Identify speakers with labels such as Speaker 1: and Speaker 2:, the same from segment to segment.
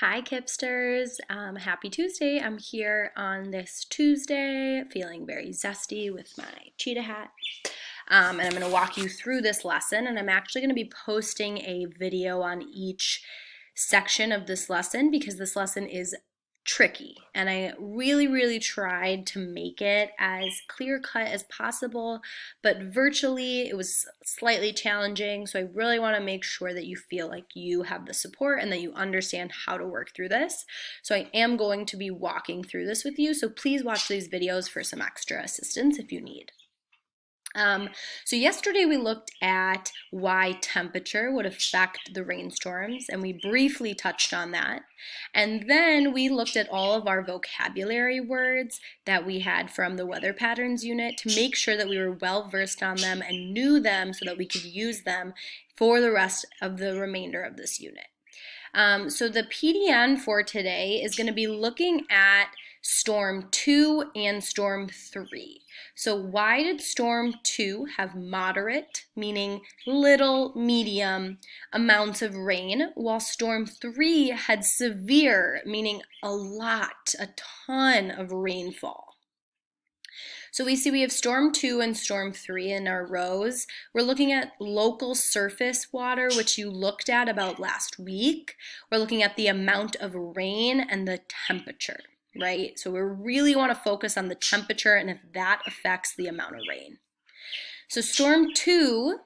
Speaker 1: Hi Kipsters, happy Tuesday. I'm here on this Tuesday feeling very zesty with my cheetah hat. And I'm going to walk you through this lesson, and I'm actually going to be posting a video on each section of this lesson because this lesson is tricky, and I really tried to make it as clear cut as possible, but virtually it was slightly challenging. So I really want to make sure that you feel like you have the support and that you understand how to work through this. So I am going to be walking through this with you, so please watch these videos for some extra assistance if you need. So yesterday we looked at why temperature would affect the rainstorms, and we briefly touched on that. And then we looked at all of our vocabulary words that we had from the weather patterns unit to make sure that we were well versed on them and knew them so that we could use them for the rest of the remainder of this unit. So the PDN for today is going to be looking at Storm 2 and Storm 3. So why did Storm 2 have moderate, meaning little, medium, amounts of rain, while Storm 3 had severe, meaning a lot, a ton of rainfall? So we have Storm 2 and Storm 3 in our rows. We're looking at local surface water, which you looked at about last week. We're looking at the amount of rain and the temperature, right? So we really want to focus on the temperature and if that affects the amount of rain. So Storm 2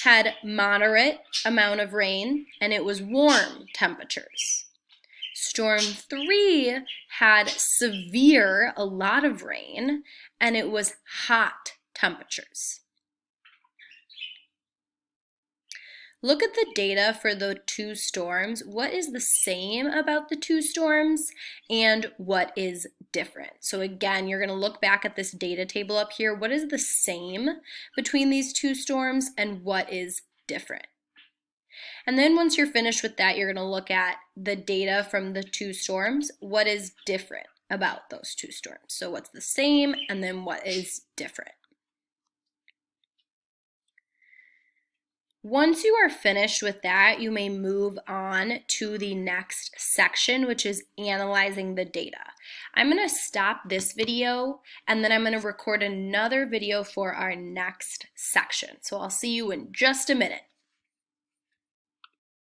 Speaker 1: had moderate amount of rain and it was warm temperatures. Storm 3 had severe, a lot of rain, and it was hot temperatures. Look at the data for the two storms. What is the same about the two storms and what is different? So again, you're going to look back at this data table up here. What is the same between these two storms and what is different? And then once you're finished with that, you're going to look at the data from the two storms. What is different about those two storms? So what's the same and then what is different? Once you are finished with that, you may move on to the next section, which is analyzing the data. I'm going to stop this video and then I'm going to record another video for our next section. So I'll see you in just a minute.